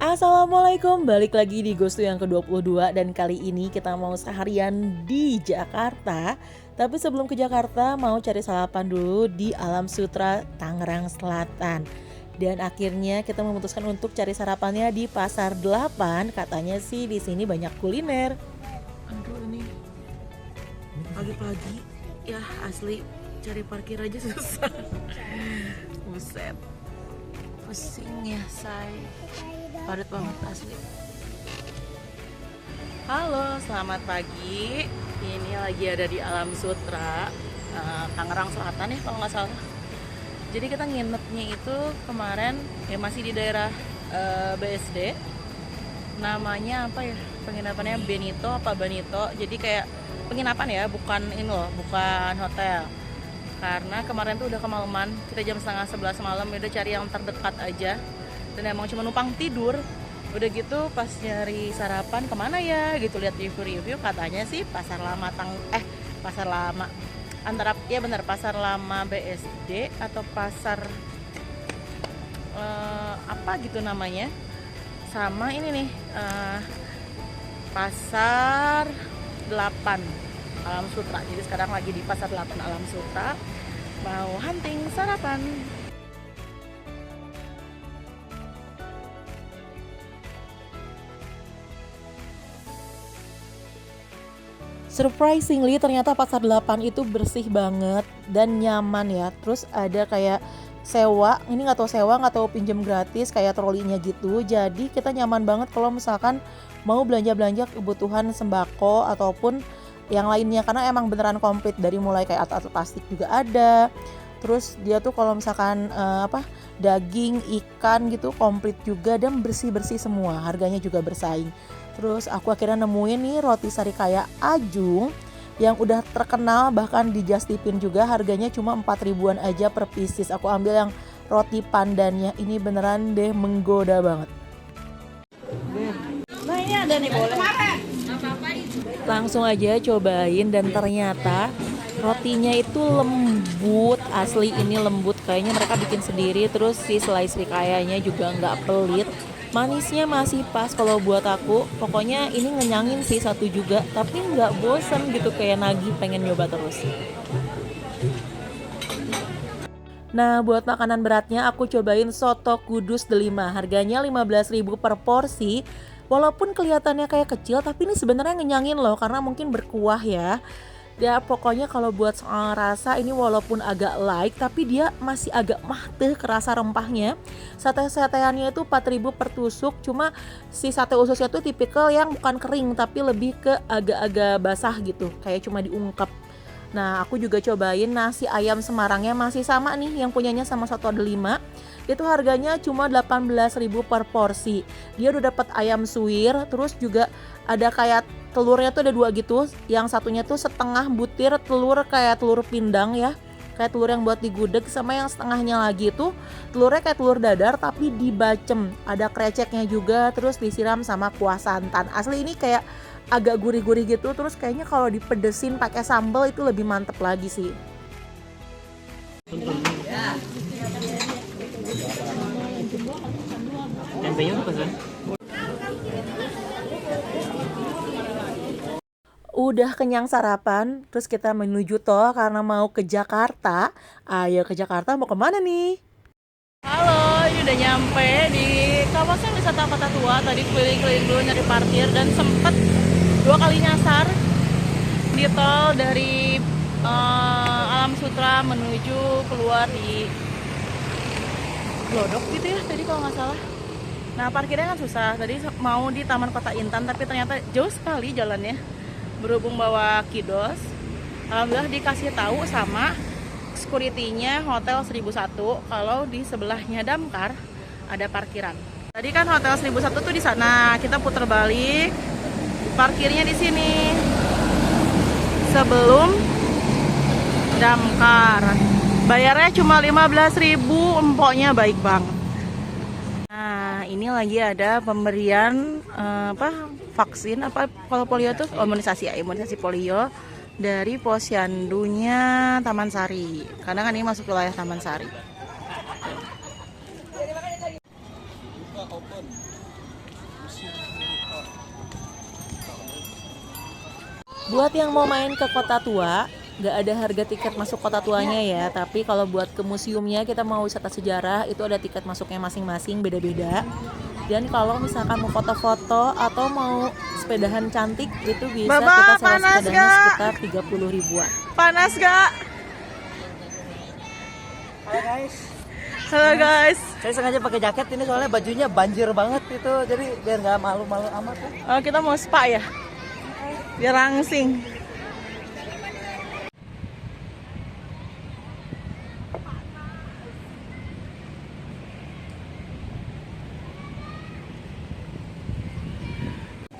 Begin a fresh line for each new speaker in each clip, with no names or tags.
Assalamualaikum, balik lagi di Ghostu yang ke-22 dan kali ini kita mau seharian di Jakarta. Tapi sebelum ke Jakarta mau cari sarapan dulu di Alam Sutra, Tangerang Selatan. Dan akhirnya kita memutuskan untuk cari sarapannya di Pasar 8. Katanya sih di sini banyak kuliner. Aduh ini pagi-pagi ya asli cari parkir aja susah. Buset. Pusing ya say. Padat banget asli. Halo, selamat pagi. Ini lagi ada di Alam Sutra, Tangerang Selatan ya kalau nggak salah. Jadi kita nginepnya itu kemarin ya masih di daerah BSD. Namanya apa ya? Penginapannya Benito apa Banito. Jadi kayak penginapan ya, bukan ini loh, bukan hotel. Karena kemarin tuh udah kemalaman, kita jam setengah 11 malam udah cari yang terdekat aja. Dan emang cuma numpang tidur. Udah gitu pas nyari sarapan kemana ya gitu, lihat review katanya sih Pasar Lama Pasar Lama antara ya benar Pasar Lama BSD atau pasar apa gitu namanya, sama ini nih Pasar 8 Alam Sutra. Jadi sekarang lagi di Pasar 8 Alam Sutra mau hunting sarapan. Surprisingly ternyata Pasar 8 itu bersih banget dan nyaman ya. Terus ada kayak sewa, ini nggak tahu pinjam gratis kayak trolinya gitu. Jadi kita nyaman banget kalau misalkan mau belanja kebutuhan sembako ataupun yang lainnya, karena emang beneran komplit dari mulai kayak alat plastik juga ada. Terus dia tuh kalau misalkan daging, ikan gitu komplit juga dan bersih-bersih semua. Harganya juga bersaing. Terus aku akhirnya nemuin nih roti Sarikaya Ajung yang udah terkenal, bahkan di Just Tipin juga harganya cuma 4 ribuan aja per pieces. Aku ambil yang roti pandannya, ini beneran deh menggoda banget.
Nah ini ada nih, boleh.
Langsung aja cobain dan ternyata rotinya itu lembut, asli ini lembut, kayaknya mereka bikin sendiri. Terus si selai Sarikayanya juga nggak pelit. Manisnya masih pas kalau buat aku. Pokoknya ini ngenyangin sih satu juga, tapi nggak bosen gitu, kayak nagih pengen nyoba terus. Nah buat makanan beratnya aku cobain soto Kudus Delima. Harganya 15.000 per porsi. Walaupun kelihatannya kayak kecil, tapi ini sebenarnya ngenyangin loh, karena mungkin berkuah ya. Ya pokoknya kalau buat soal rasa ini walaupun agak light, tapi dia masih agak mahteh kerasa rempahnya. Sate-sateannya itu 4.000 per tusuk, cuma si sate ususnya tuh tipikal yang bukan kering tapi lebih ke agak-agak basah gitu, kayak cuma diungkep. Nah aku juga cobain nasi ayam Semarangnya, masih sama nih yang punyanya sama Soto Delima. Itu harganya cuma 18.000 per porsi. Dia udah dapat ayam suwir, terus juga ada kayak telurnya tuh ada 2 gitu. Yang satunya tuh setengah butir telur kayak telur pindang ya, kayak telur yang buat digudeg, sama yang setengahnya lagi itu telurnya kayak telur dadar tapi dibacem. Ada kreceknya juga, terus disiram sama kuah santan. Asli ini kayak agak gurih-gurih gitu, terus kayaknya kalau dipedesin pakai sambal itu lebih mantep lagi sih.
Tempenya udah pesan?
Udah kenyang sarapan, terus kita menuju tol karena mau ke Jakarta. Ayo ke Jakarta, mau kemana nih?
Halo, ini udah nyampe di kawasan wisata Kota Tua. Tadi keliling-keliling dulu nyari parkir dan sempet 2 kali nyasar di tol dari Alam Sutra menuju keluar di Glodok gitu ya tadi kalau nggak salah. Nah parkirnya kan susah, tadi mau di Taman Kota Intan tapi ternyata jauh sekali jalannya. Berhubung bawa kidos, alhamdulillah dikasih tahu sama security-nya Hotel 1001 kalau di sebelahnya Damkar ada parkiran. Tadi kan Hotel 1001 tuh di sana, kita putar balik, parkirnya di sini sebelum Damkar. Bayarnya cuma 15.000, empoknya baik banget. Nah, ini lagi ada pemberian vaksin kalau polio tuh imunisasi polio dari Posyandunya Taman Sari. Karena kan ini masuk wilayah Taman Sari.
Buat yang mau main ke Kota Tua, nggak ada harga tiket masuk Kota Tuanya ya. Tapi kalau buat ke museumnya, kita mau wisata sejarah, itu ada tiket masuknya masing-masing, beda-beda. Dan kalau misalkan mau foto-foto atau mau sepedahan cantik, itu bisa
Baba,
kita sewa
panas
sepedanya
gak?
sekitar 30 ribuan.
Panas gak?
Hai guys,
Halo guys.
saya sengaja pakai jaket ini soalnya bajunya banjir banget itu, jadi biar nggak malu-malu amat ya.
Oh, kita mau spa ya? Biar langsing.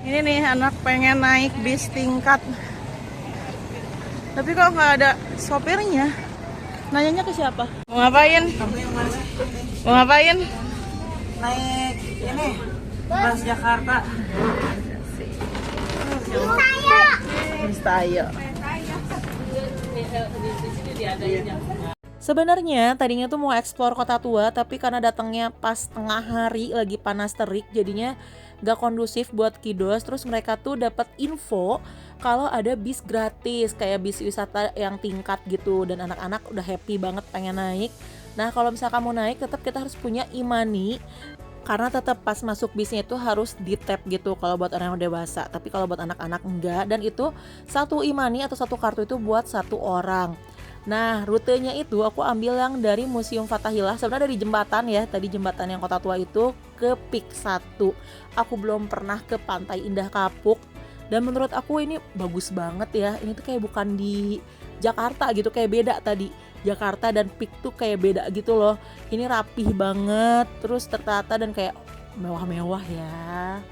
Ini nih anak pengen naik bis tingkat. Tapi kok nggak ada sopirnya? Nanyanya ke siapa? Mau ngapain? Mau ngapain?
Naik ini Transjakarta.
Mustahil.
Sebenarnya tadinya tuh mau eksplor Kota Tua, tapi karena datangnya pas tengah hari lagi panas terik, jadinya gak kondusif buat kiddos. Terus mereka tuh dapat info kalau ada bis gratis, kayak bis wisata yang tingkat gitu, dan anak-anak udah happy banget pengen naik. Nah kalau misalkan mau naik, tetap kita harus punya e-money, karena tetap pas masuk bisnya itu harus di tap gitu kalau buat orang yang dewasa, tapi kalau buat anak-anak enggak. Dan itu satu e-money atau satu kartu itu buat satu orang. Nah rutenya itu aku ambil yang dari Museum Fathahillah, sebenarnya dari jembatan ya, tadi jembatan yang Kota Tua itu ke Pik 1. Aku belum pernah ke Pantai Indah Kapuk, dan menurut aku ini bagus banget ya. Ini tuh kayak bukan di Jakarta gitu, kayak beda tadi. Jakarta dan Pik tuh kayak beda gitu loh. Ini rapih banget, terus tertata dan kayak mewah-mewah ya.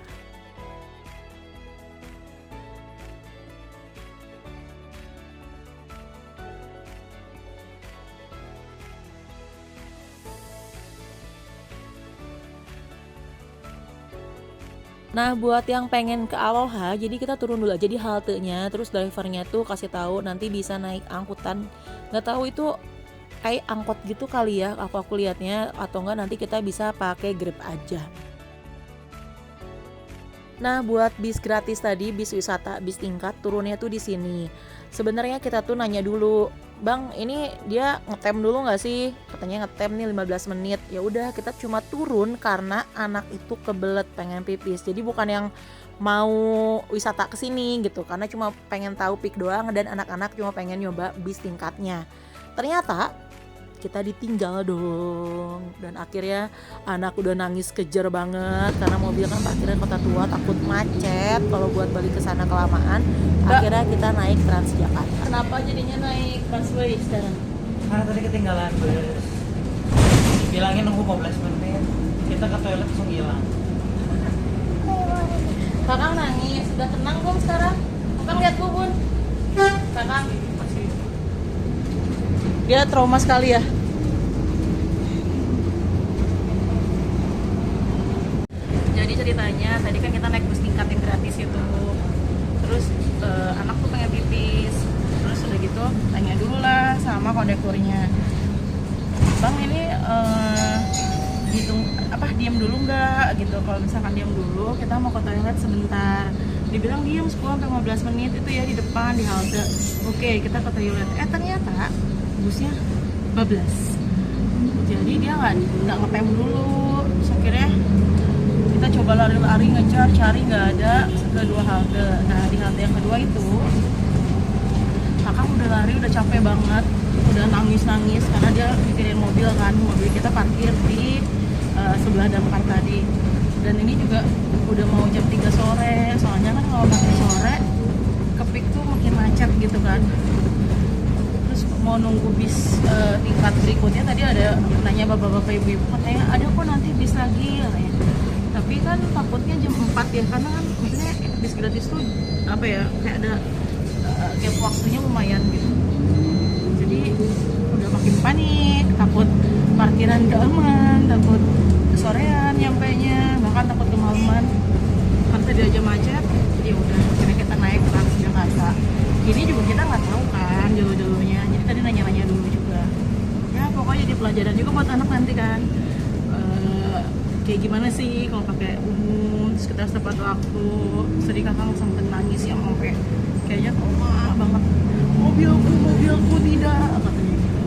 Nah buat yang pengen ke Aloha, jadi kita turun dulu aja di haltenya, terus drivernya tuh kasih tahu nanti bisa naik angkutan. Nggak tahu itu kayak angkot gitu kali ya, aku lihatnya, atau enggak nanti kita bisa pakai Grab aja. Nah buat bis gratis tadi, bis wisata, bis tingkat, turunnya tuh di sini. Sebenarnya kita tuh nanya dulu, Bang, ini dia ngetem dulu nggak sih? Katanya ngetem nih 15 menit. Ya udah, kita cuma turun karena anak itu kebelet pengen pipis. Jadi bukan yang mau wisata ke sini gitu, karena cuma pengen tahu Pik doang, dan anak-anak cuma pengen nyoba bis tingkatnya. Ternyata kita ditinggal dong, dan akhirnya anak udah nangis kejer banget karena mobil kan parkirnya Kota Tua, takut macet kalau buat balik ke sana kelamaan. Akhirnya kita naik Transjakarta.
Kenapa jadinya naik busway sekarang?
Karena tadi ketinggalan bus. Bilangin nunggu 15 menit. Kita ke toilet langsung hilang.
Kakak nangis, sudah tenang belum sekarang? Kakak lihat Bubun. Kakak
Masih
dia trauma sekali ya. Jadi ceritanya tadi kan kita naik bus tingkat yang gratis itu, terus anak tuh pengen pipis, terus udah gitu tanya dulu lah sama kondekturnya, Bang ini diem dulu nggak gitu. Kalau misalkan diem dulu, kita mau ke toilet sebentar. Dibilang diem 10-15 menit itu ya di depan di halte. Oke, kita ke toilet. Ternyata busnya bablas. Jadi dia nggak ngetem dulu. Terus akhirnya kita coba lari-lari ngejar, cari nggak ada kedua halte. Nah di halte yang kedua itu kakak udah lari, udah capek banget, udah nangis-nangis karena dia mikirin mobil kan. Mobil kita parkir di sebelah damkar tadi. Dan ini juga udah mau jam 3 sore. Soalnya kan kalau makin sore ke Pik tuh makin macet gitu kan. Terus mau nunggu bis tingkat berikutnya, tadi ada nanya bapak-bapak ibu-ibu, katanya ada kok nanti bis lagi katanya. Tapi kan takutnya jam 4 ya, karena kan maksudnya bis gratis tuh apa ya, kayak ada gap waktunya lumayan gitu. Jadi udah makin panik, takut parkiran gak aman, takut kesorean nyampainya, bahkan takut kemalaman kan tadi aja macet. Jadi udah akhirnya kita naik Transjakarta. Ini juga kita nggak tahu kan jalur-jalurnya, jadi tadi nanya-nanya dulu juga ya. Pokoknya jadi pelajaran juga buat anak nanti kan, kayak gimana sih kalau pakai umum. Terus kita terus tepat waktu sedih kakak sampai nangis yang sampai kayaknya trauma banget, mobilku tidak katanya gitu.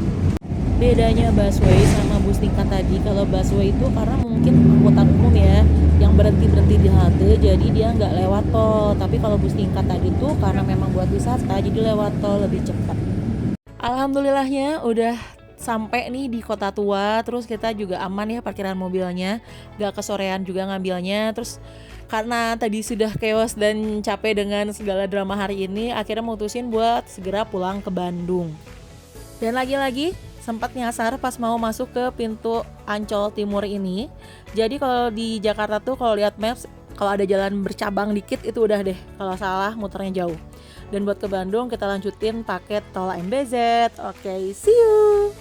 Bedanya busway sama bus tingkat tadi, kalau busway itu karena mungkin angkutan umum ya yang berhenti di halte, jadi dia nggak lewat tol. Tapi kalau bus tingkat tadi tuh karena memang buat wisata, jadi lewat tol lebih cepat. Alhamdulillahnya udah sampai nih di Kota Tua, terus kita juga aman ya parkiran mobilnya, gak kesorean juga ngambilnya. Terus karena tadi sudah chaos dan capek dengan segala drama hari ini, akhirnya mutusin buat segera pulang ke Bandung. Dan lagi-lagi sempat nyasar pas mau masuk ke pintu Ancol Timur ini. Jadi kalau di Jakarta tuh kalau lihat maps, kalau ada jalan bercabang dikit itu udah deh, kalau salah muternya jauh. Dan buat ke Bandung kita lanjutin paket tol MBZ. Oke, see you.